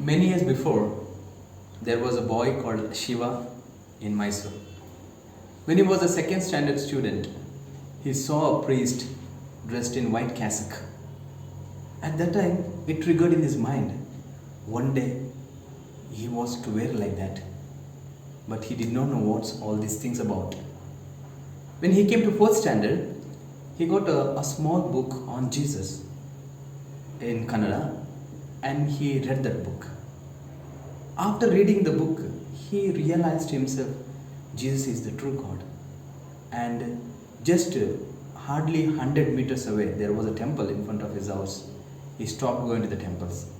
Many years before, there was a boy called Shiva in Mysore. When he was a second standard student, he saw a priest dressed in white cassock. At that time, it triggered in his mind. One day, he was to wear like that, but he did not know what's all these things about. When he came to fourth standard, he got a small book on Jesus in Kannada, and he read that book. After reading the book, he realized himself Jesus is the true God. And just hardly 100 meters away, there was a temple in front of his house. He stopped going to the temples.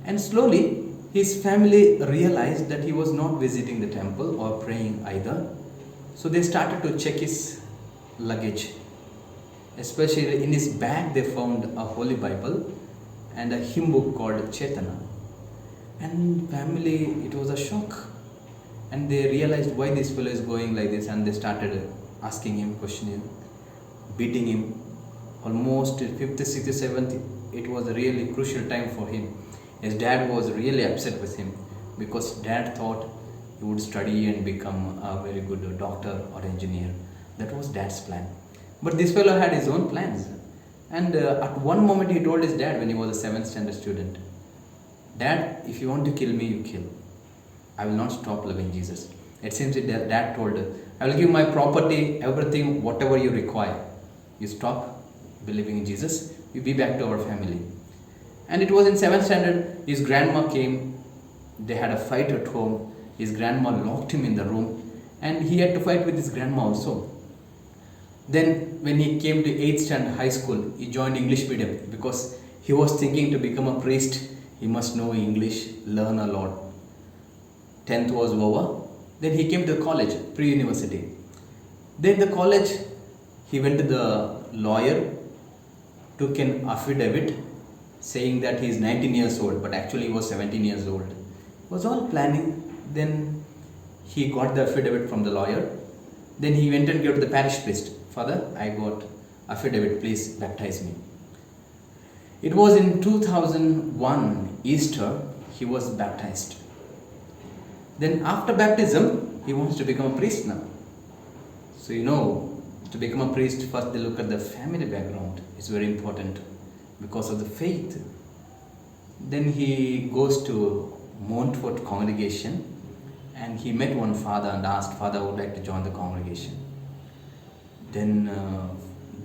And slowly, his family realized that he was not visiting the temple or praying either. So they started to check his luggage. Especially in his bag, they found a Holy Bible and a hymn book called Chetana. And family, it was a shock. And they realized why this fellow is going like this, and they started asking him, questioning him, beating him. Almost 5th, 6th, 7th, it was a really crucial time for him. His dad was really upset with him because dad thought he would study and become a very good doctor or engineer. That was dad's plan. But this fellow had his own plans. And at one moment he told his dad when he was a 7th standard student, "Dad, if you want to kill me, you kill. I will not stop loving Jesus." It seems that dad told her, "I will give my property, everything, whatever you require. You stop believing in Jesus, you be back to our family." And it was in 7th standard, his grandma came, they had a fight at home, his grandma locked him in the room, and he had to fight with his grandma also. Then when he came to 8th standard high school, he joined English medium because he was thinking to become a priest, he must know English, learn a lot. 10th was over. Then he came to college, pre-university. Then the college, he went to the lawyer, took an affidavit saying that he is 19 years old, but actually he was 17 years old. It was all planning. Then he got the affidavit from the lawyer. Then he went and gave to the parish priest. "Father, I got affidavit, please baptize me." It was in 2001 Easter, he was baptized. Then after baptism, he wants to become a priest now. So to become a priest, first they look at the family background. It's very important because of the faith. Then he goes to Montfort congregation and he met one father and asked, "Father, I would like to join the congregation." Then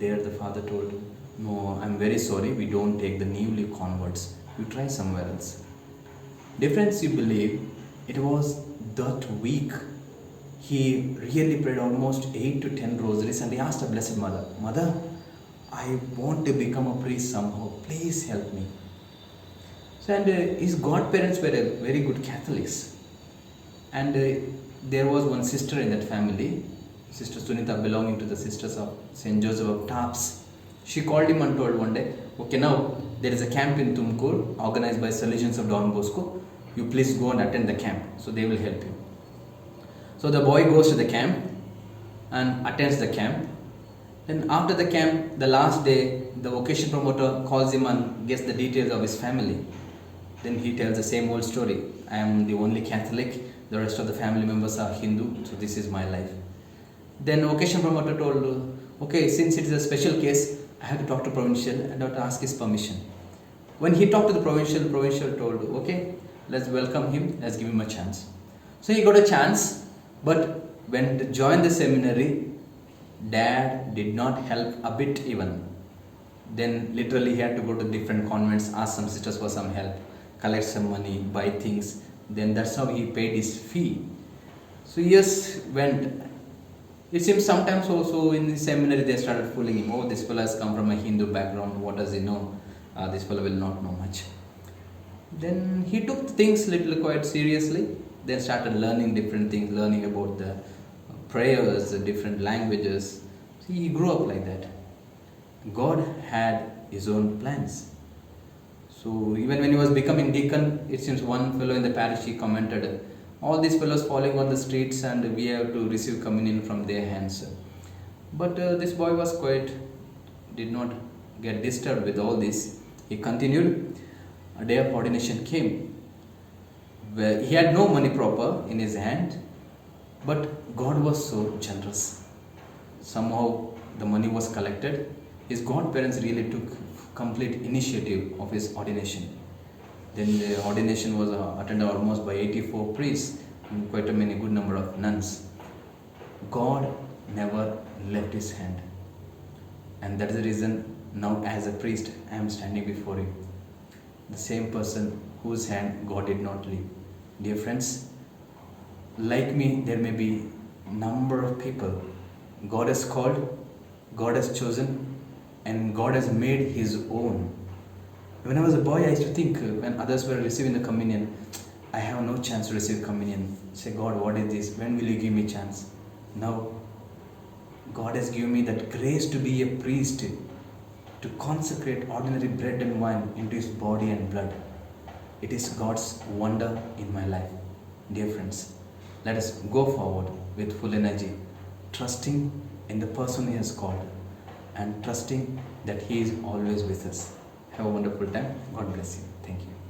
there the father told, "No, I'm very sorry, we don't take the newly converts. You try somewhere else." Difference you believe, it was that week he really prayed almost 8 to 10 rosaries and he asked the Blessed Mother, "Mother, I want to become a priest somehow, please help me." So and his godparents were very good Catholics. And there was one sister in that family, Sister Sunita, belonging to the Sisters of St. Joseph of Taps. She called him and told one day, "Okay, now there is a camp in Tumkur organized by Salesians of Don Bosco. You please go and attend the camp, so they will help you." So the boy goes to the camp and attends the camp. Then after the camp, the last day, the vocation promoter calls him and gets the details of his family. Then he tells the same old story. "I am the only Catholic, the rest of the family members are Hindu, so this is my life." Then vocation promoter told, "Okay, since it is a special case, I have to talk to provincial and I have to ask his permission." When he talked to the provincial told, "Okay, let's welcome him, let's give him a chance." So he got a chance, but when to join the seminary, dad did not help a bit even. Then literally he had to go to different convents, ask some sisters for some help, collect some money, buy things. Then that's how he paid his fee. So years went. It seems sometimes also in the seminary they started fooling him. "Oh, this fellow has come from a Hindu background, what does he know? This fellow will not know much." Then he took things little quite seriously, then started learning different things, learning about the prayers, the different languages. So he grew up like that. God had his own plans. So even when he was becoming deacon, it seems one fellow in the parish, he commented, "All these fellows falling on the streets and we have to receive communion from their hands." But this boy was quite, did not get disturbed with all this. He continued. A day of ordination came. where he had no money proper in his hand, but God was so generous. Somehow the money was collected. His godparents really took complete initiative of his ordination. Then the ordination was attended almost by 84 priests and quite a many good number of nuns. God never left his hand. And that is the reason now as a priest I am standing before you. The same person whose hand God did not leave. Dear friends, like me, there may be number of people God has called, God has chosen, and God has made His own. When I was a boy, I used to think when others were receiving the communion, I have no chance to receive communion. Say, God, what is this? When will you give me chance? Now, God has given me that grace to be a priest, to consecrate ordinary bread and wine into His body and blood. It is God's wonder in my life. Dear friends, let us go forward with full energy, trusting in the person He has called and trusting that He is always with us. Have a wonderful time. God bless you. Thank you.